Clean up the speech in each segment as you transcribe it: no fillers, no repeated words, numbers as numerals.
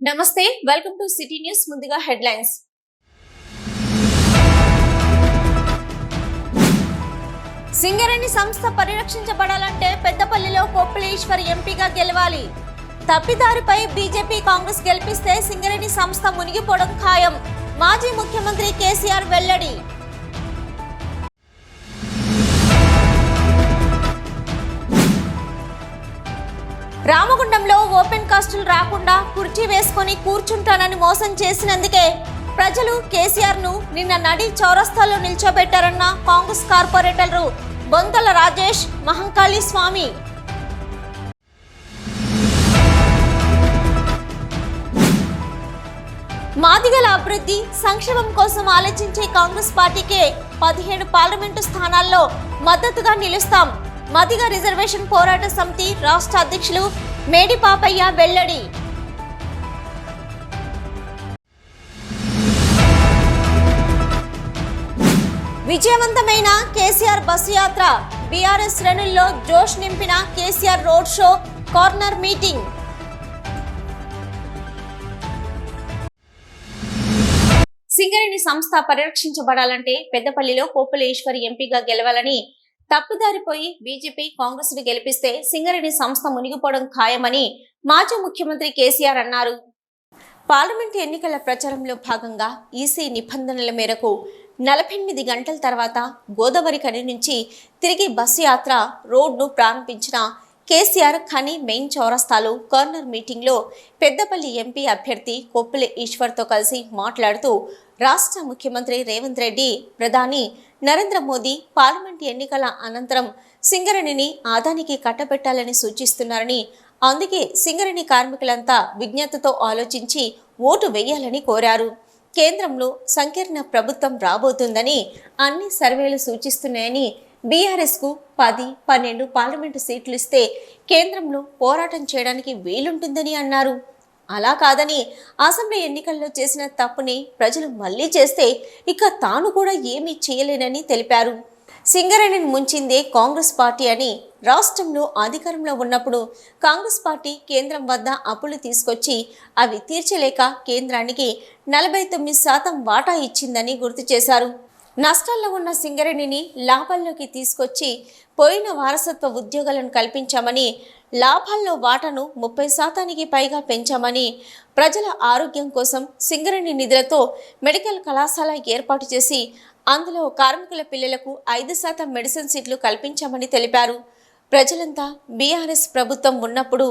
నమస్తే, welcome to city news. ముందుగా headlines. Singareni సంస్థ పరిరక్షించబడాలంటే పెద్దపల్లిలో కొప్పుల ఈశ్వర్ ఎంపీగా గెలవాలి. తప్పిదారిపై బీజేపీ కాంగ్రెస్ గెలిపిస్తే సింగరేణి సంస్థ మునిగిపోవడం ఖాయం. మాజీ ముఖ్యమంత్రి కేసీఆర్ వెల్లడి. రామగుండంలో ఓపెన్ కాస్టులు రాకుండా కుర్చీ వేసుకొని కూర్చుంటానని మోసం చేసినందుకే ప్రజలు కేసీఆర్ ను నిన్న నడి చౌరస్తాలో నిల్చోబెట్టారన్న కాంగ్రెస్ కార్పొరేటర్లు బొంతల రాజేష్, మహంకాళి స్వామి. మాదిగల అభివృద్ధి సంక్షేమం కోసం ఆలోచించే కాంగ్రెస్ పార్టీకే 17 పార్లమెంటు స్థానాల్లో మద్దతుగా నిలుస్తాం. మాదిగ రిజర్వేషన్ పోరాట సమితి రాష్ట్ర అధ్యక్షులు మేడి పాపయ్య వెల్లడి. విజయవంతమైన కేసీఆర్ బస్సు యాత్ర. బీఆర్ఎస్ శ్రేణుల్లో జోష్ నింపిన KCR road show, corner meeting. Singareni సంస్థ పరిరక్షించబడాలంటే పెద్దపల్లిలో కొప్పుల ఈశ్వర్ ఎంపీగా గెలవాలని, తప్పుదారిపోయి బీజేపీ కాంగ్రెస్ ను గెలిపిస్తే సింగరేణి సంస్థ మునిగిపోవడం ఖాయమని మాజీ ముఖ్యమంత్రి కేసీఆర్ అన్నారు. పార్లమెంటు ఎన్నికల ప్రచారంలో భాగంగా ఈసీ నిబంధనల మేరకు 48 గంటల తర్వాత గోదావరి ఖని నుంచి తిరిగి బస్సు యాత్ర రోడ్ను ప్రారంభించిన కేసీఆర్ ఖని మెయిన్ చౌరస్తాలో కార్నర్ మీటింగ్లో పెద్దపల్లి ఎంపీ అభ్యర్థి కొప్పుల ఈశ్వర్తో కలిసి మాట్లాడుతూ రాష్ట్ర ముఖ్యమంత్రి రేవంత్ రెడ్డి, ప్రధాని నరేంద్ర మోదీ పార్లమెంట్ ఎన్నికల అనంతరం సింగరేణిని ఆదానికి కట్టబెట్టాలని సూచిస్తున్నారని, అందుకే సింగరేణి కార్మికులంతా విజ్ఞతతో ఆలోచించి ఓటు వేయాలని కోరారు. కేంద్రంలో సంకీర్ణ ప్రభుత్వం రాబోతుందని అన్ని సర్వేలు సూచిస్తున్నాయని, బీఆర్ఎస్కు 10-12 పార్లమెంటు సీట్లు ఇస్తే కేంద్రంలో పోరాటం చేయడానికి వీలుంటుందని అన్నారు. అలా కాదని అసెంబ్లీ ఎన్నికల్లో చేసిన తప్పుని ప్రజలు మళ్లీ చేస్తే ఇక తాను కూడా ఏమీ చేయలేనని తెలిపారు. సింగరేణిని ముంచిందే కాంగ్రెస్ పార్టీ అని, రాష్ట్రంలో అధికారంలో ఉన్నప్పుడు కాంగ్రెస్ పార్టీ కేంద్రం వద్ద అప్పులు తీసుకొచ్చి అవి తీర్చలేక కేంద్రానికి 49% వాటా ఇచ్చిందని గుర్తు చేశారు. నష్టాల్లో ఉన్న సింగరేణిని లాభాల్లోకి తీసుకొచ్చి పోయిన వారసత్వ ఉద్యోగాలను కల్పించామని, లాభాల్లో వాటాను 30% పైగా పెంచామని, ప్రజల ఆరోగ్యం కోసం సింగరేణి నిధులతో మెడికల్ కళాశాల ఏర్పాటు చేసి అందులో కార్మికుల పిల్లలకు 5% మెడిసిన్ సీట్లు కల్పించామని తెలిపారు. ప్రజలంతా బీఆర్ఎస్ ప్రభుత్వం ఉన్నప్పుడు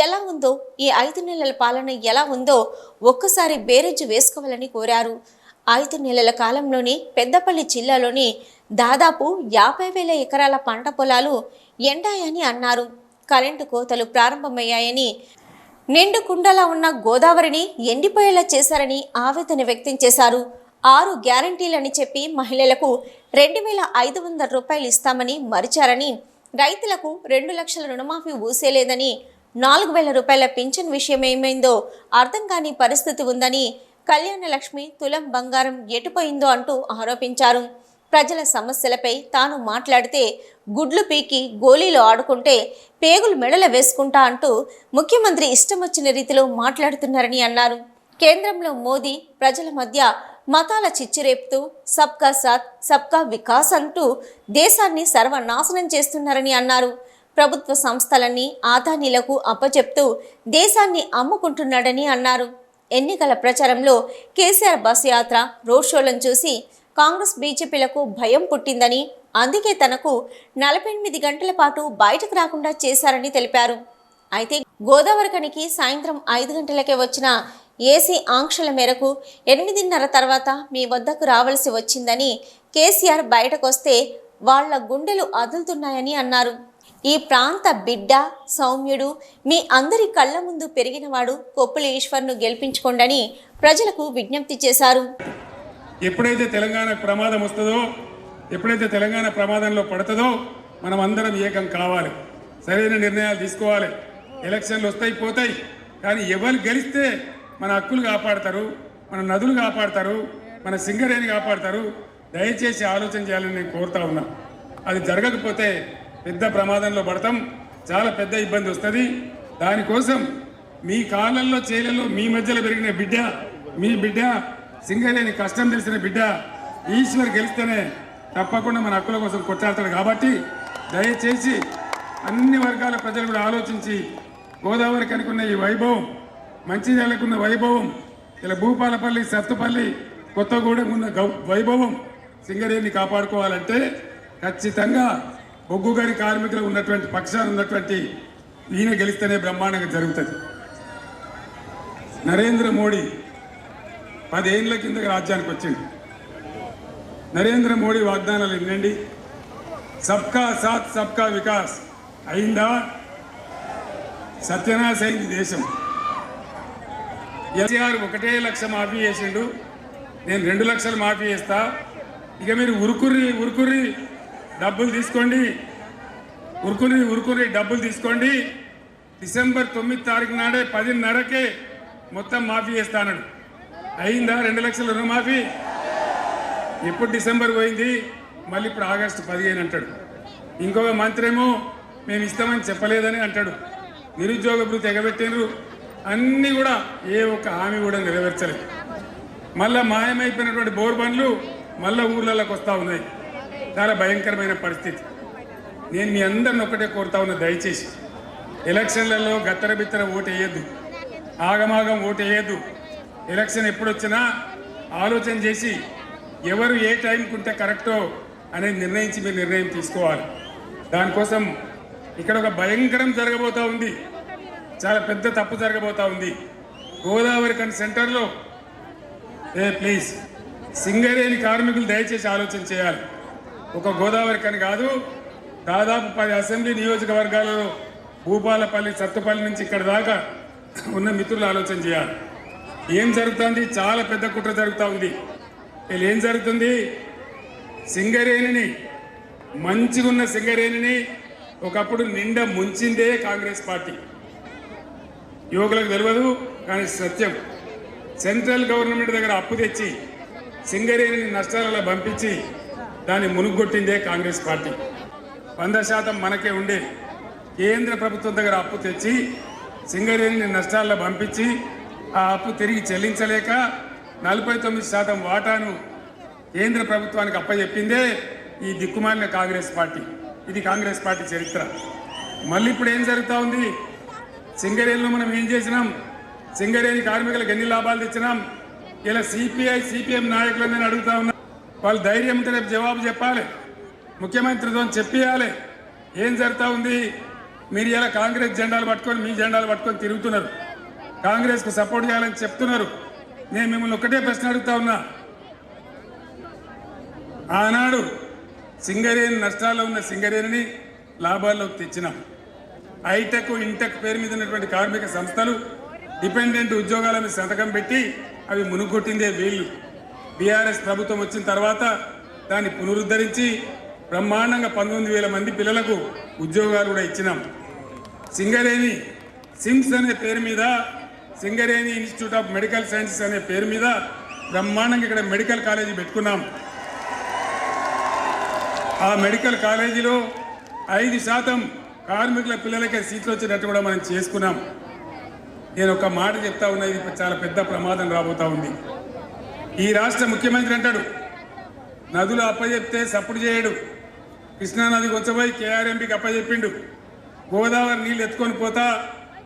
ఎలా ఉందో, ఈ 5 నెలల పాలన ఎలా ఉందో ఒక్కసారి బేరేజు వేసుకోవాలని కోరారు. 5 నెలల కాలంలోని పెద్దపల్లి జిల్లాలోని దాదాపు 50,000 ఎకరాల పంట పొలాలు ఎండాయని అన్నారు. కరెంటు కోతలు ప్రారంభమయ్యాయని, నిండు కుండలా ఉన్న గోదావరిని ఎండిపోయేలా చేశారని ఆవేదన వ్యక్తం చేశారు. 6 గ్యారంటీలని చెప్పి మహిళలకు 2,500 రూపాయలు ఇస్తామని మరిచారని, రైతులకు 2 లక్షల రుణమాఫీ ఊసేలేదని, 4,000 రూపాయల పింఛన్ విషయం ఏమైందో అర్థం కాని పరిస్థితి ఉందని, కళ్యాణ లక్ష్మి తులం బంగారం ఎటుపోయిందో అంటూ ఆరోపించారు. ప్రజల సమస్యలపై తాను మాట్లాడితే గుడ్లు పీకి గోళీలు ఆడుకుంటే పేగులు మెడల వేసుకుంటా అంటూ ముఖ్యమంత్రి ఇష్టం వచ్చిన రీతిలో మాట్లాడుతున్నారని అన్నారు. కేంద్రంలో మోదీ ప్రజల మధ్య మతాల చిచ్చురేపుతూ సబ్కా సాత్ సబ్కా వికాస్ అంటూ దేశాన్ని సర్వనాశనం చేస్తున్నారని అన్నారు. ప్రభుత్వ సంస్థలన్నీ ఆదానీలకు అప్పచెప్తూ దేశాన్ని అమ్ముకుంటున్నాడని అన్నారు. ఎన్నికల ప్రచారంలో కేసీఆర్ బస్ యాత్ర, రోడ్ షోలను చూసి కాంగ్రెస్ బీజేపీలకు భయం పుట్టిందని, అందుకే తనకు 48 గంటల పాటు బయటకు రాకుండా చేశారని తెలిపారు. అయితే గోదావరి ఖనికి సాయంత్రం 5 గంటలకే వచ్చిన ఏసీ ఆంక్షల మేరకు 8:30 తర్వాత మీ వద్దకు రావాల్సి వచ్చిందని, కేసీఆర్ బయటకొస్తే వాళ్ల గుండెలు అదులుతున్నాయని అన్నారు. ఈ ప్రాంత బిడ్డ, సౌమ్యుడు, మీ అందరి కళ్ళ ముందు పెరిగినవాడు కొప్పుల ఈశ్వర్ను గెలిపించుకోండని ప్రజలకు విజ్ఞప్తి చేశారు. ఎప్పుడైతే తెలంగాణకు ప్రమాదం వస్తుందో, ఎప్పుడైతే తెలంగాణ ప్రమాదంలో పడుతుందో మనం అందరం ఏకం కావాలి, సరైన నిర్ణయాలు తీసుకోవాలి. ఎలక్షన్లు వస్తాయి పోతాయి, కానీ ఎవరు గెలిస్తే మన హక్కులు కాపాడతారు, మన నదులు కాపాడతారు, మన సింగరేణి కాపాడతారు. దయచేసి ఆలోచన చేయాలని నేను కోరుతా ఉన్నా. అది జరగకపోతే పెద్ద ప్రమాదంలో పడతాం, చాలా పెద్ద ఇబ్బంది వస్తుంది. దానికోసం మీ కాలంలో చేలలో మీ మధ్యలో పెరిగిన బిడ్డ, మీ బిడ్డ సింగరేణి కష్టం తెలిసిన బిడ్డ ఈశ్వర్ గెలిస్తేనే తప్పకుండా మన హక్కుల కోసం కొట్లాడతాడు. కాబట్టి దయచేసి అన్ని వర్గాల ప్రజలు కూడా ఆలోచించి గోదావరికి అనుకున్న ఈ వైభవం, మంచిర్యాలకున్న వైభవం, ఇలా భూపాలపల్లి, సత్తుపల్లి, కొత్తగూడెం ఉన్న వైభవం సింగరేణిని కాపాడుకోవాలంటే ఖచ్చితంగా బొగ్గు గని కార్మికులు ఉన్నటువంటి పక్షాన ఉన్నటువంటి ఈయన గెలిస్తేనే బ్రహ్మాండంగా జరుగుతుంది. నరేంద్ర మోడీ 10 ఏళ్ల కింద రాజ్యానికి వచ్చింది. నరేంద్ర మోడీ వాగ్దానాలు వినండి. సబ్కా సాత్ సబ్కా వికాస్ అయిందా? సత్యనాశ అయింది దేశం. ఎన్టీఆర్ 1 లక్ష మాఫీ చేసిండు, నేను 2 లక్షలు మాఫీ చేస్తా, ఇక మీరు ఉరుకుర్రి డబ్బులు తీసుకోండి, ఉరుకుర్రి డబ్బులు తీసుకోండి. డిసెంబర్ 9 తారీఖు నాడే 10:30కే మొత్తం మాఫీ చేస్తా అన్నాడు. అయిందా 2 లక్షల రుణమాఫీ? ఎప్పుడు డిసెంబర్ పోయింది, మళ్ళీ ఇప్పుడు ఆగస్టు 15 అంటాడు. ఇంకొక మంత్రి ఏమో మేము ఇస్తామని చెప్పలేదని అంటాడు. నిరుద్యోగ భృతి ఎగబెట్టినరు, అన్నీ కూడా ఏ ఒక్క హామీ కూడా నెరవేర్చలేదు. మళ్ళా మాయమైపోయినటువంటి బోర్ బండ్లు మళ్ళా ఊర్లలోకి వస్తూ ఉన్నాయి. చాలా భయంకరమైన పరిస్థితి. నేను మీ అందరిని ఒకటే కోరుతా ఉన్నా, దయచేసి ఎలక్షన్లలో గత్తర బిత్తర ఓటు వేయద్దు, ఆగమాగం ఓటు వేయద్దు. ఎలక్షన్ ఎప్పుడు వచ్చినా ఆలోచన చేసి ఎవరు ఏ టైంకి ఉంటే కరెక్టో అనేది నిర్ణయించి మీరు నిర్ణయం తీసుకోవాలి. దానికోసం ఇక్కడ ఒక భయంకరం జరగబోతూ ఉంది, చాలా పెద్ద తప్పు జరగబోతూ ఉంది. గోదావరి కని సెంటర్లో ప్లీజ్ సింగరేణి కార్మికులు దయచేసి ఆలోచన చేయాలి. ఒక గోదావరి కని కాదు, దాదాపు 10 అసెంబ్లీ నియోజకవర్గాలలో భూపాలపల్లి, సత్తుపల్లి నుంచి ఇక్కడ దాకా ఉన్న మిత్రులు ఆలోచన చేయాలి. ఏం జరుగుతుంది? చాలా పెద్ద కుట్ర జరుగుతూ ఉంది. వీళ్ళు ఏం జరుగుతుంది? సింగరేణిని, మంచిగా ఉన్న సింగరేణిని ఒకప్పుడు నిండా ముంచిందే కాంగ్రెస్ పార్టీ. యువకులకు తెలియదు కానీ సత్యం. సెంట్రల్ గవర్నమెంట్ దగ్గర అప్పు తెచ్చి సింగరేణిని నష్టాలలో పంపించి దాన్ని మునుగొట్టిందే కాంగ్రెస్ పార్టీ. 100% మనకే ఉండే. కేంద్ర ప్రభుత్వం దగ్గర అప్పు తెచ్చి సింగరేణిని నష్టాల్లో పంపించి ఆ అప్పు తిరిగి చెల్లించలేక 49% వాటాను కేంద్ర ప్రభుత్వానికి అప్పచెప్పిందే ఈ దిక్కుమాలిన కాంగ్రెస్ పార్టీ. ఇది కాంగ్రెస్ పార్టీ చరిత్ర. మళ్ళీ ఇప్పుడు ఏం జరుగుతూ ఉంది? సింగరేణిలో మనం ఏం చేసినాం? సింగరేణి కార్మికులకు ఎన్ని లాభాలు తెచ్చినాం? ఇలా సిపిఐ సిపిఎం నాయకులను నేను అడుగుతా ఉన్నా, వాళ్ళు ధైర్యం ఉంటే రేపు జవాబు చెప్పాలి, ముఖ్యమంత్రితో చెప్పియాలి. ఏం జరుగుతూ ఉంది? మీరు ఇలా కాంగ్రెస్ జెండాలు పట్టుకొని, మీ జెండాలు పట్టుకొని తిరుగుతున్నారు, కాంగ్రెస్కు సపోర్ట్ చేయాలని చెప్తున్నారు. నేను మిమ్మల్ని ఒకటే ప్రశ్న అడుగుతా ఉన్నా. ఆనాడు సింగరేణి నష్టాల్లో ఉన్న సింగరేణిని లాభాల్లోకి తెచ్చినాం. హైటెక్, ఇంటెక్ పేరు మీద ఉన్నటువంటి కార్మిక సంస్థలు డిపెండెంట్ ఉద్యోగాల మీద సంతకం పెట్టి అవి మునుగొట్టిందే వీళ్ళు. బీఆర్ఎస్ ప్రభుత్వం వచ్చిన తర్వాత దాన్ని పునరుద్ధరించి బ్రహ్మాండంగా 19,000 మంది పిల్లలకు ఉద్యోగాలు కూడా ఇచ్చినాం. సింగరేణి సిమ్స్ అనే పేరు మీద, Singareni institute of medical sciences అనే పేరు మీద బ్రహ్మాండంగా ఇక్కడ మెడికల్ కాలేజీ పెట్టుకున్నాం. ఆ మెడికల్ కాలేజీలో 5% కార్మికుల పిల్లలకే సీట్లు వచ్చినట్టు కూడా మనం చేసుకున్నాం. నేను ఒక మాట చెప్తా ఉన్నా, ఇది చాలా పెద్ద ప్రమాదం రాబోతా ఉంది. ఈ రాష్ట్ర ముఖ్యమంత్రి అంటాడు నదులు అప్పచెప్తే సప్పుడు చేయడు, కృష్ణానది వచ్చబోయి కేఆర్ఎంపీకి అప్పచెప్పిండు, గోదావరి నీళ్ళు ఎత్తుకొని పోతా,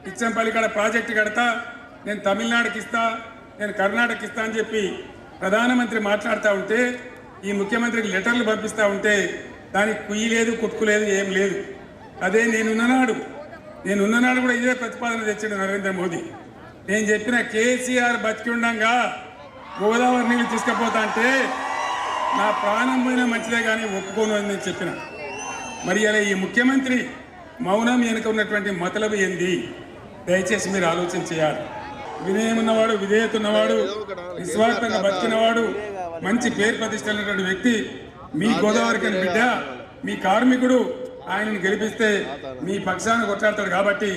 ఇచ్చంపల్లి కాడ ప్రాజెక్టు కడతా, నేను తమిళనాడుకి ఇస్తా, నేను కర్ణాటకకి ఇస్తా అని చెప్పి ప్రధానమంత్రి మాట్లాడుతూ ఉంటే, ఈ ముఖ్యమంత్రికి లెటర్లు పంపిస్తూ ఉంటే దానికి కుయ్యి లేదు, కుట్టుకు లేదు, ఏం లేదు. అదే నేనున్ననాడు కూడా ఇదే ప్రతిపాదన తెచ్చాడు నరేంద్ర మోదీ. నేను చెప్పిన కేసీఆర్ బతికి ఉండంగా గోదావరి నీళ్ళు తీసుకుపోతా అంటే నా ప్రాణం పోయినా మంచిదే కానీ ఒప్పుకోను అని నేను చెప్పిన. మరి అలా ఈ ముఖ్యమంత్రి మౌనం వెనుక ఉన్నటువంటి మతలబు ఏంది? దయచేసి మీరు ఆలోచన చేయాలి. వినయం ఉన్నవాడు, విధేయత ఉన్నవాడు, నిస్వార్థంగా బతికినవాడు, మంచి పేరు ప్రతిష్టలున్నటువంటి వ్యక్తి మీ గోదావరికి బిడ్డ, మీ కార్మికుడు. ఆయనను గెలిపిస్తే మీ పక్షాన కొట్లాడతాడు. కాబట్టి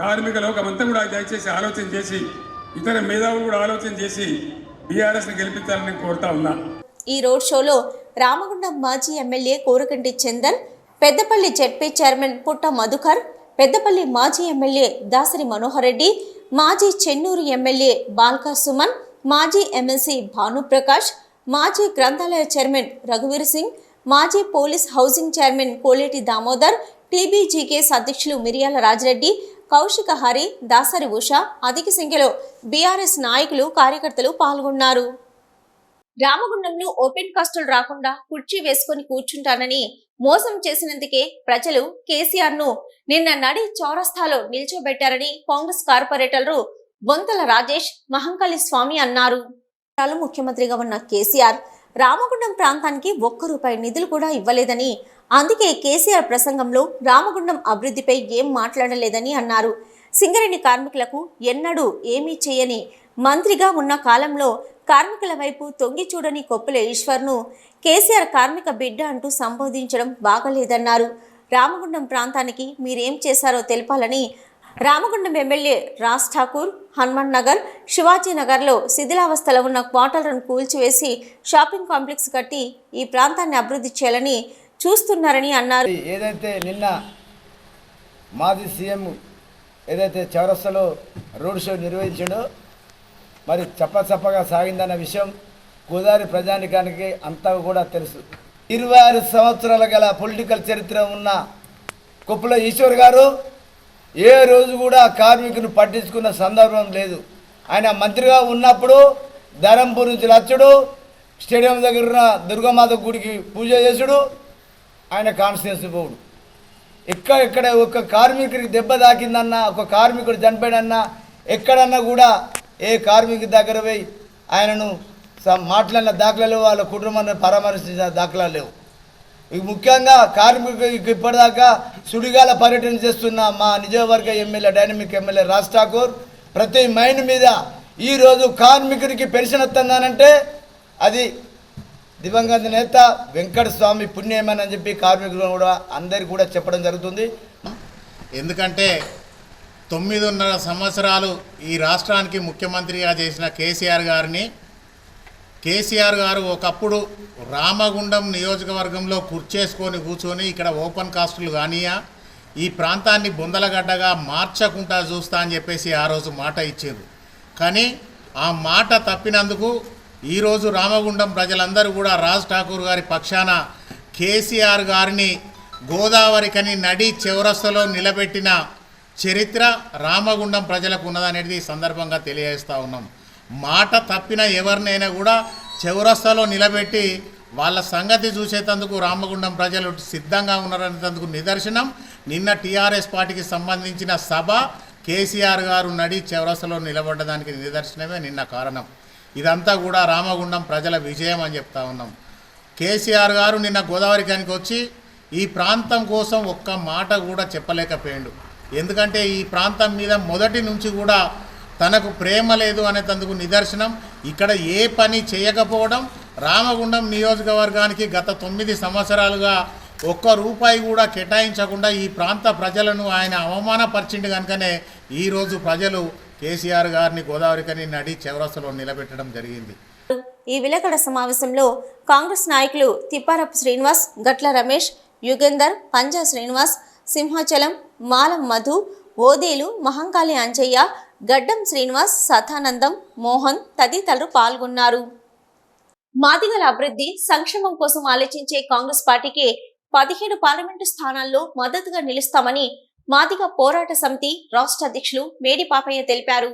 కార్మిక లోకమంతా కూడా దయచేసి ఆలోచన చేసి, ఇతర మేధావులు కూడా ఆలోచన చేసి బీఆర్ఎస్ని గెలిపించాలని కోరుతా ఉన్నా. ఈ రోడ్ షోలో రామగుండం మాజీ MLA Korukanti Chandan, Peddapalli ZP chairman పుట్ట మధుకర్, పెద్దపల్లి మాజీ ఎమ్మెల్యే దాసరి మనోహర్ రెడ్డి, మాజీ చెన్నూరు ఎమ్మెల్యే బాల్కా సుమన్, మాజీ ఎమ్మెల్సీ భానుప్రకాష్, మాజీ గ్రంథాలయ చైర్మన్ రఘువీర్ సింగ్, మాజీ police housing chairman Koleti Damodar, TBGKS అధ్యక్షులు మిరియాల రాజిరెడ్డి, కౌశిక హరి, దాసరి ఉష, అధిక సంఖ్యలో బీఆర్ఎస్ నాయకులు, కార్యకర్తలు పాల్గొన్నారు. రామగుండంలో ఓపెన్ కాస్టులు రాకుండా కుర్చీ వేసుకొని కూర్చుంటానని మోసం చేసినందుకే ప్రజలు కేసీఆర్ ను నిన్న నడి చౌరస్తాలో నిల్చోబెట్టారని కాంగ్రెస్ కార్పొరేటర్లు బొంతల రాజేష్, మహంకాళి స్వామి అన్నారు. ముఖ్యమంత్రిగా ఉన్న కేసీఆర్ రామగుండం ప్రాంతానికి ₹1 నిధులు కూడా ఇవ్వలేదని, అందుకే కేసీఆర్ ప్రసంగంలో రామగుండం అభివృద్ధిపై ఏం మాట్లాడలేదని అన్నారు. సింగరేణి కార్మికులకు ఎన్నడూ ఏమీ చేయని మంత్రిగా ఉన్న కాలంలో కార్మికుల వైపు తొంగి చూడని కొప్పుల ఈశ్వర్ను కేసీఆర్ కార్మిక బిడ్డ అంటూ సంబోధించడం బాగలేదన్నారు. రామగుండం ప్రాంతానికి మీరేం చేశారో తెలపాలని రామగుండం ఎమ్మెల్యే రాజ్ ఠాకూర్ హనుమాన్ నగర్, శివాజీ నగర్లో శిథిలావస్థలో ఉన్న క్వార్టర్లను కూల్చివేసి షాపింగ్ కాంప్లెక్స్ కట్టి ఈ ప్రాంతాన్ని అభివృద్ధి చేయాలని చూస్తున్నారని అన్నారు. ఏదైతే నిన్న మాజీ సీఎం ఏదైతే చౌరస్తాలో రోడ్ షో నిర్వహించాడో మరి చప్పచప్పగా సాగిందన్న విషయం గోదావరి ప్రజానికానికి అంతా కూడా తెలుసు. 26 సంవత్సరాల గల పొలిటికల్ చరిత్ర ఉన్న కొప్పుల ఈశ్వర్ గారు ఏ రోజు కూడా కార్మికుని పట్టించుకున్న సందర్భం లేదు. ఆయన మంత్రిగా ఉన్నప్పుడు ధరంపూర్ నుంచి లచ్చుడు, స్టేడియం దగ్గర ఉన్న దుర్గామాత గుడికి పూజ చేసుడు, ఆయన కాన్స్టిట్యూన్సీ పోవుడు. ఎక్కడ ఒక కార్మికుడికి దెబ్బ తాకిందన్నా, ఒక కార్మికుడు చనిపోయాడన్నా, ఎక్కడన్నా కూడా ఏ కార్మికుడి దగ్గర పోయి ఆయనను మాట్లాడిన దాఖలాలు, వాళ్ళ కుటుంబాన్ని పరామర్శించిన దాఖలాలు లేవు. ముఖ్యంగా కార్మికులకు ఇప్పటిదాకా సుడిగాల పర్యటన చేస్తున్న మా నియోజకవర్గ MLA, dynamic MLA Raj Thakur ప్రతి మైండ్ మీద ఈరోజు కార్మికుడికి పెన్షన్ వస్తుందనంటే అది దివంగత నేత వెంకట స్వామి పుణ్యమని చెప్పి కార్మికులు కూడా అందరికీ కూడా చెప్పడం జరుగుతుంది. ఎందుకంటే 9.5 సంవత్సరాలు ఈ రాష్ట్రానికి ముఖ్యమంత్రిగా చేసిన కేసీఆర్ గారు ఒకప్పుడు రామగుండం నియోజకవర్గంలో కుర్చేసుకొని కూర్చొని ఇక్కడ ఓపెన్ కాస్టులు కానీయా ఈ ప్రాంతాన్ని బొందలగడ్డగా మార్చకుండా చూస్తా అని చెప్పేసి ఆ రోజు మాట ఇచ్చారు. కానీ ఆ మాట తప్పినందుకు ఈరోజు రామగుండం ప్రజలందరూ కూడా రాజ్ ఠాకూర్ గారి పక్షాన కేసీఆర్ గారిని గోదావరికని నడి చౌరస్తలో నిలబెట్టిన చరిత్ర రామగుండం ప్రజలకు ఉన్నదనేది సందర్భంగా తెలియజేస్తూ ఉన్నాం. మాట తప్పిన ఎవరినైనా కూడా చౌరస్తాలో నిలబెట్టి వాళ్ళ సంగతి చూసేందుకు రామగుండం ప్రజలు సిద్ధంగా ఉన్నారనేందుకు నిదర్శనం నిన్న టీఆర్ఎస్ పార్టీకి సంబంధించిన సభ కేసీఆర్ గారు నడి చౌరస్తాలో నిలబడ్డదానికి నిదర్శనమే నిన్న కారణం. ఇదంతా కూడా రామగుండం ప్రజల విజయం అని చెప్తా ఉన్నాం. కేసీఆర్ గారు నిన్న గోదావరికానికి వచ్చి ఈ ప్రాంతం కోసం ఒక్క మాట కూడా చెప్పలేకపోయాడు. ఎందుకంటే ఈ ప్రాంతం మీద మొదటి నుంచి కూడా తనకు ప్రేమ లేదు అనేందుకు నిదర్శనం ఇక్కడ ఏ పని చేయకపోవడం. రామగుండం నియోజకవర్గానికి గత 9 సంవత్సరాలుగా ₹1 కూడా కేటాయించకుండా ఈ ప్రాంత ప్రజలను ఆయన అవమానపరిచిండు కనుకనే ఈరోజు ప్రజలు కేసీఆర్ గారిని గోదావరికని నడి చౌరస్తాలో నిలబెట్టడం జరిగింది. ఈ విలేకరుల సమావేశంలో కాంగ్రెస్ నాయకులు తిప్పారపు శ్రీనివాస్, గట్ల రమేష్, యుగేందర్, పంజా శ్రీనివాస్, సింహాచలం, మాలం మధు, ఓదేలు, మహంకాళి అంజయ్య, గడ్డం శ్రీనివాస్, సతానందం, మోహన్ తదితరులు పాల్గొన్నారు. మాదిగల అభివృద్ధి సంక్షేమం కోసం ఆలోచించే కాంగ్రెస్ పార్టీకి 17 పార్లమెంటు స్థానాల్లో మద్దతుగా నిలుస్తామని మాదిగ పోరాట సమితి రాష్ట్ర అధ్యక్షులు మేడి పాపయ్య తెలిపారు.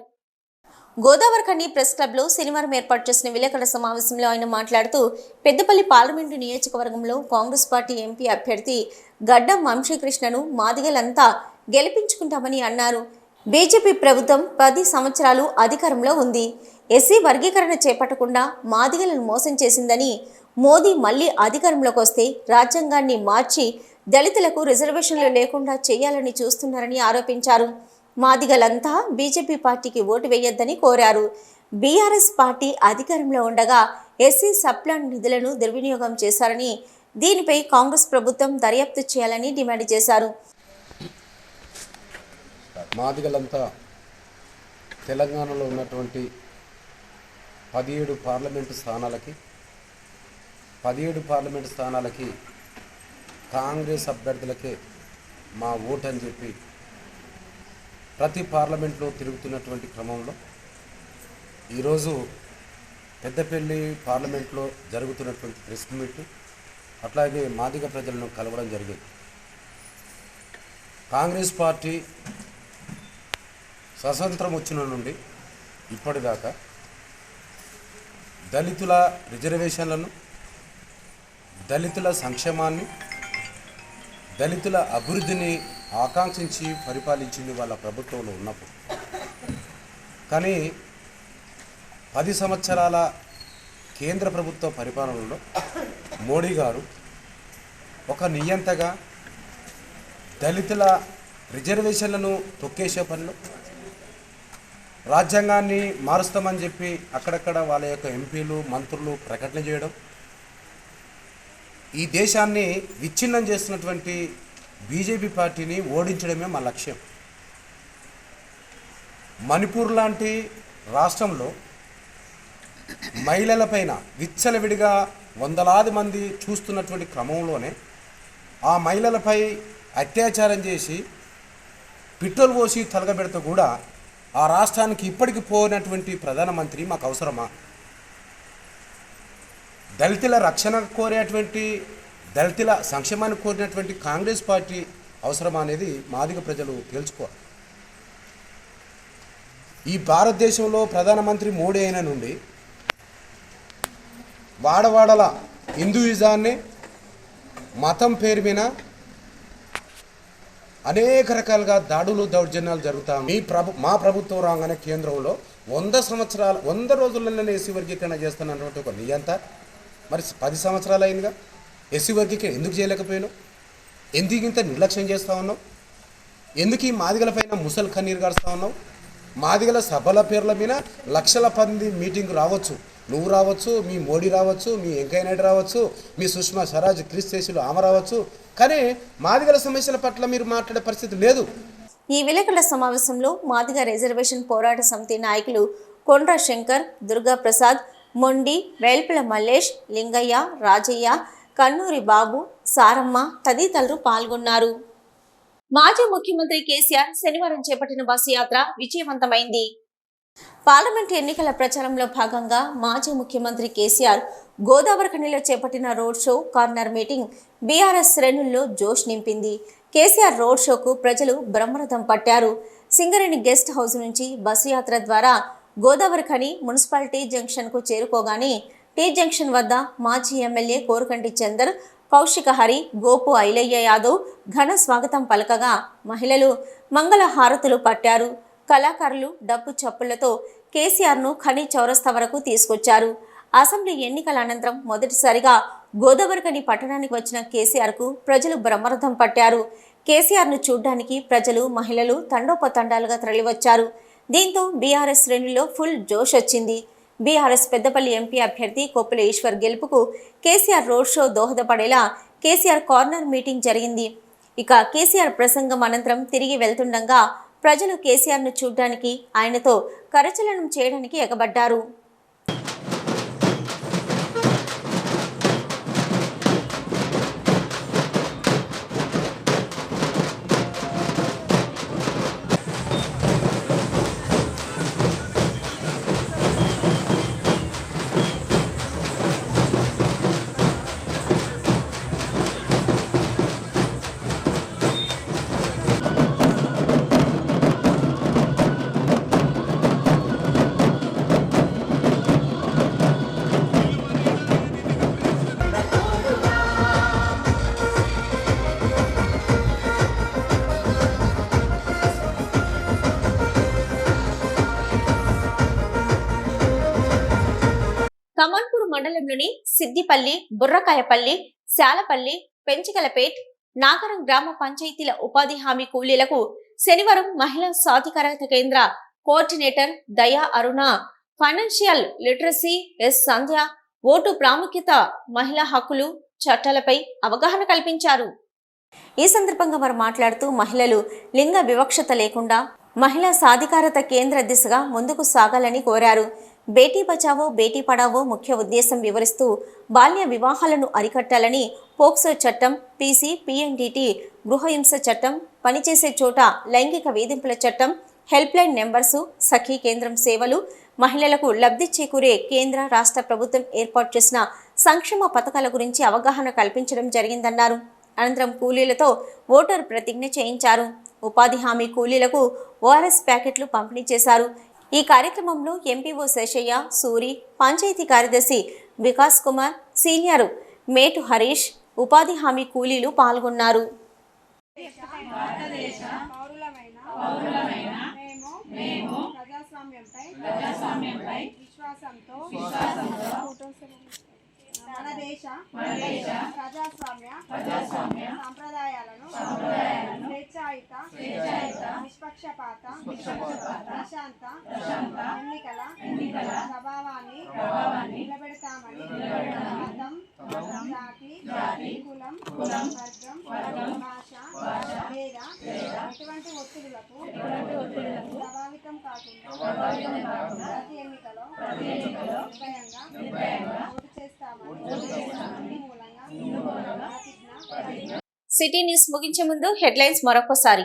గోదావరికని ప్రెస్ క్లబ్లో శనివారం ఏర్పాటు చేసిన విలేకరుల సమావేశంలో ఆయన మాట్లాడుతూ పెద్దపల్లి పార్లమెంటు నియోజకవర్గంలో కాంగ్రెస్ పార్టీ ఎంపీ అభ్యర్థి గడ్డం వంశీకృష్ణను మాదిగలంతా గెలిపించుకుంటామని అన్నారు. బీజేపీ ప్రభుత్వం 10 సంవత్సరాలు అధికారంలో ఉంది. ఎస్సీ వర్గీకరణ చేపట్టకుండా మాదిగలను మోసం చేసిందని, మోదీ మళ్లీ అధికారంలోకి వస్తే రాజ్యాంగాన్ని మార్చి దళితులకు రిజర్వేషన్లు లేకుండా చేయాలని చూస్తున్నారని ఆరోపించారు. మాదిగలంతా బీజేపీ పార్టీకి ఓటు వేయొద్దని కోరారు. బీఆర్ఎస్ పార్టీ అధికారంలో ఉండగా ఎస్సీ సప్లాన్ నిధులను దుర్వినియోగం చేశారని, దీనిపై కాంగ్రెస్ ప్రభుత్వం దర్యాప్తు చేయాలని డిమాండ్ చేశారు. మాదిగలంతా తెలంగాణలో ఉన్నటువంటి 17 పార్లమెంటు స్థానాలకి కాంగ్రెస్ అభ్యర్థులకే మా ఓటు అని చెప్పి ప్రతి పార్లమెంట్లో తిరుగుతున్నటువంటి క్రమంలో ఈరోజు పెద్దపల్లి పార్లమెంట్లో జరుగుతున్నటువంటి ప్రెస్ మీట్ అట్లాగే మాదిగ ప్రజలను కలవడం జరిగింది. కాంగ్రెస్ పార్టీ స్వతంత్రం వచ్చిన నుండి ఇప్పటిదాకా దళితుల రిజర్వేషన్లను, దళితుల సంక్షేమాన్ని, దళితుల అభివృద్ధిని ఆకాంక్షించి పరిపాలించింది వాళ్ళ ప్రభుత్వంలో ఉన్నప్పుడు. కానీ 10 సంవత్సరాల కేంద్ర ప్రభుత్వ పరిపాలనలో మోడీ గారు ఒక నియంతగా దళితుల రిజర్వేషన్లను తొక్కేసే పనిలో, రాజ్యాంగాన్ని మారుస్తామని చెప్పి అక్కడక్కడ వాళ్ళ యొక్క ఎంపీలు మంత్రులు ప్రకటన చేయడం, ఈ దేశాన్ని విచ్ఛిన్నం చేస్తున్నటువంటి బీజేపీ పార్టీని ఓడించడమే మా లక్ష్యం. మణిపూర్ లాంటి రాష్ట్రంలో మహిళలపైన విచ్చలవిడిగా వందలాది మంది చూస్తున్నటువంటి క్రమంలోనే ఆ మహిళలపై అత్యాచారం చేసి పెట్రోల్ పోసి తలగబెడితే కూడా ఆ రాష్ట్రానికి ఇప్పటికి పోయినటువంటి ప్రధానమంత్రి మాకు అవసరమా? దళితుల రక్షణ కోరేటువంటి, దళితుల సంక్షేమాన్ని కోరినటువంటి కాంగ్రెస్ పార్టీ అవసరమా అనేది మాదిగ ప్రజలు తెలుసుకోవాలి. ఈ భారతదేశంలో ప్రధానమంత్రి మోడీ అయిన నుండి వాడవాడల హిందూయిజాన్ని మతం పేరు మీద అనేక రకాలుగా దాడులు దౌర్జన్యాలు జరుగుతాయి. మా ప్రభుత్వం రాగానే కేంద్రంలో 100 రోజుల్లోనే ఎస్సీ వర్గీకరణ చేస్తానన్నటువంటి ఒక నియంత, మరి 10 సంవత్సరాలు అయిందిగా ఎస్సీ వర్గీకరణ ఎందుకు చేయలేకపోయాను? ఎందుకు ఇంత నిర్లక్ష్యం చేస్తూ ఉన్నావు? ఎందుకు ఈ మాదిగల పైన ముసలి కన్నీరు గారుస్తూ ఉన్నావు? మాదిగల సభల పేర్ల మీద లక్షల మంది మీటింగ్ రావచ్చు, నువ్వు రావచ్చు, మీ మోడీ రావచ్చు, మీ వెంకయ్య నాయుడు రావచ్చు, మీ సుష్మా స్వరాజ్ క్రిస్దేశీలు ఆమె రావచ్చు, కానీ మాదిగల సమస్యల పట్ల మీరు మాట్లాడే పరిస్థితి లేదు. ఈ విలేకరుల సమావేశంలో మాదిగ రిజర్వేషన్ పోరాట సమితి నాయకులు కొండ్ర శంకర్, దుర్గా ప్రసాద్, మొండి, వేల్పుల మల్లేష్, లింగయ్య, రాజయ్య, కన్నూరి బాబు, సారమ్మ తదితరులు పాల్గొన్నారు. మాజీ ముఖ్యమంత్రి కేసీఆర్ శనివారం చేపట్టిన బస్సు యాత్ర విజయవంతమైంది. పార్లమెంట్ ఎన్నికల ప్రచారంలో భాగంగా మాజీ ముఖ్యమంత్రి కేసీఆర్ గోదావరిఖనిలో చేపట్టిన road show, corner meeting BRS శ్రేణుల్లో జోష్ నింపింది. కేసీఆర్ రోడ్ షోకు ప్రజలు బ్రహ్మరథం పట్టారు. సింగరేణి గెస్ట్ హౌస్ నుంచి బస్సు యాత్ర ద్వారా గోదావరిఖని మున్సిపాలిటీ జంక్షన్కు చేరుకోగానే టీ జంక్షన్ వద్ద మాజీ ఎమ్మెల్యే కోరుకంటి చందర్, కౌశిక హరి, గోపు ఐలయ్య యాదవ్ ఘన స్వాగతం పలకగా మహిళలు మంగళ హారతులు పట్టారు. కళాకారులు డప్పు చప్పులతో కేసీఆర్ను ఖని చౌరస్తా వరకు తీసుకొచ్చారు. అసెంబ్లీ ఎన్నికల అనంతరం మొదటిసారిగా గోదావరిఖని పట్టణానికి వచ్చిన కేసీఆర్కు ప్రజలు బ్రహ్మరథం పట్టారు. కేసీఆర్ను చూడ్డానికి ప్రజలు, మహిళలు తండోపతండాలుగా తరలివచ్చారు. దీంతో బీఆర్ఎస్ శ్రేణుల్లో ఫుల్ జోష్ వచ్చింది. బీఆర్ఎస్ పెద్దపల్లి ఎంపీ అభ్యర్థి కొప్పుల ఈశ్వర్ గెలుపుకు కేసీఆర్ రోడ్ షో దోహదపడేలా కేసీఆర్ కార్నర్ మీటింగ్ జరిగింది. ఇక కేసీఆర్ ప్రసంగం అనంతరం తిరిగి వెళ్తుండగా ప్రజలు కేసీఆర్ను చూడ్డానికి, ఆయనతో కరచలనం చేయడానికి ఎగబడ్డారు. కమాన్పూర్ మండలంలోని సిద్దిపల్లి, బుర్రకాయపల్లి, శాలపల్లి, పెంచికలపేట్, నాగరం గ్రామ పంచాయతీల ఉపాధి హామీ కూలీలకు శనివారం మహిళా సాధికారత కేంద్ర కోఆర్డినేటర్ దయా అరుణ ఫైనాన్షియల్ లిటరసీ ఎస్ సంధ్య ఓటు ప్రాముఖ్యత, మహిళా హక్కులు, చట్టాలపై అవగాహన కల్పించారు. ఈ సందర్భంగా వారు మాట్లాడుతూ మహిళలు లింగ వివక్షత లేకుండా మహిళా సాధికారత కేంద్ర దిశగా ముందుకు సాగాలని కోరారు. బేటీ బచావో బేటీ పడావో ముఖ్య ఉద్దేశం వివరిస్తూ బాల్య వివాహాలను అరికట్టాలని పోక్సో చట్టం, పీసీ, పీఎన్డీటీ, గృహహింస చట్టం, పనిచేసే చోట లైంగిక వేధింపుల చట్టం, హెల్ప్ లైన్ నెంబర్సు, సఖీ కేంద్రం సేవలు, మహిళలకు లబ్ధి చేకూరే కేంద్ర రాష్ట్ర ప్రభుత్వం ఏర్పాటు చేసిన సంక్షేమ పథకాల గురించి అవగాహన కల్పించడం జరిగిందన్నారు. అనంతరం కూలీలతో ఓటర్ ప్రతిజ్ఞ చేయించారు. ఉపాధి హామీ కూలీలకు ఓఆర్ఎస్ ప్యాకెట్లు పంపిణీ చేశారు. ఈ కార్యక్రమంలో ఎంపీఓ శేషయ్య, సూరి, పంచాయతీ కార్యదర్శి వికాస్ కుమార్, సీనియర్ మేటు హరీష్, ఉపాధి హామీ కూలీలు పాల్గొన్నారు. మేము ప్రజాస్వామ్యంపై విశ్వాసంతో మన దేశ ప్రజాస్వామ్య సంప్రదాయాలను స్వేచ్ఛాయుత నిష్పక్షపాత ప్రశాంత ఎన్నికల ప్రభావాన్ని నిలబెడతామని మతం, జాతి, కులం, వర్గం, భాష లేదా ఎటువంటి ఒత్తిడులకు ప్రభావితం కాకుండా ప్రతి ఎన్నికలో నిర్భయంగా ఓటు చేస్తామని సిటీ న్యూస్ ముగించే ముందు హెడ్లైన్స్ మరొకసారి.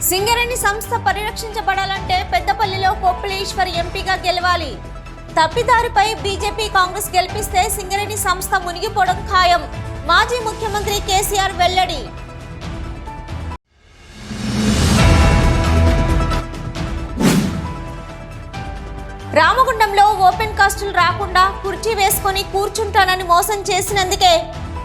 సింగరేణి సంస్థ పరిరక్షించబడాలంటే పెద్దపల్లిలో కొప్పుల ఈశ్వర్ ఎంపీగా గెలవాలి. తప్పిదారిపై బీజేపీ కాంగ్రెస్ గెలిపిస్తే సింగరేణి సంస్థ మునిగిపోవడం ఖాయం. మాజీ ముఖ్యమంత్రి కేసీఆర్ వెల్లడి. రామగుండంలో ఓపెన్ కాస్టులు రాకుండా కుర్చీ వేసుకొని కూర్చుంటానని మోసం చేసినందుకే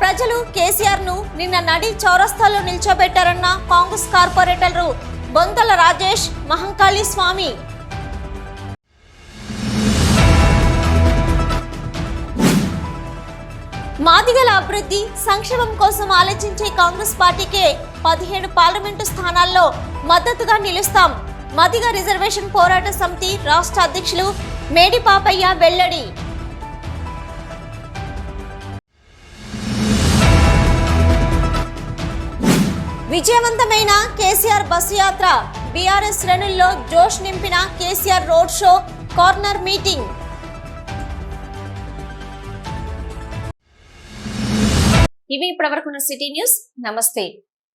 ప్రజలు కేసీఆర్ ను నిన్న నడి చౌరస్తాలో నిల్చోబెట్టారన్న కాంగ్రెస్ కార్పొరేటర్లు బొంతల రాజేష్, మహంకాళి స్వామి. మాదిగల అభివృద్ధి సంక్షేమం కోసం ఆలోచించే కాంగ్రెస్ పార్టీకే 17 పార్లమెంటు స్థానాల్లో మద్దతుగా నిలుస్తాం. మాదిగ రిజర్వేషన్ పోరాట సమితి రాష్ట్ర అధ్యక్షులు మేడి పాపయ్య వెల్లడి. విజయవంతమైన కేసీఆర్ బస్సు యాత్ర, బీఆర్ఎస్ శ్రేణుల్లో జోష్ నింపిన KCR road show, corner meeting. ఇవి ఇప్పటివరకున్న సిటీ న్యూస్. నమస్తే.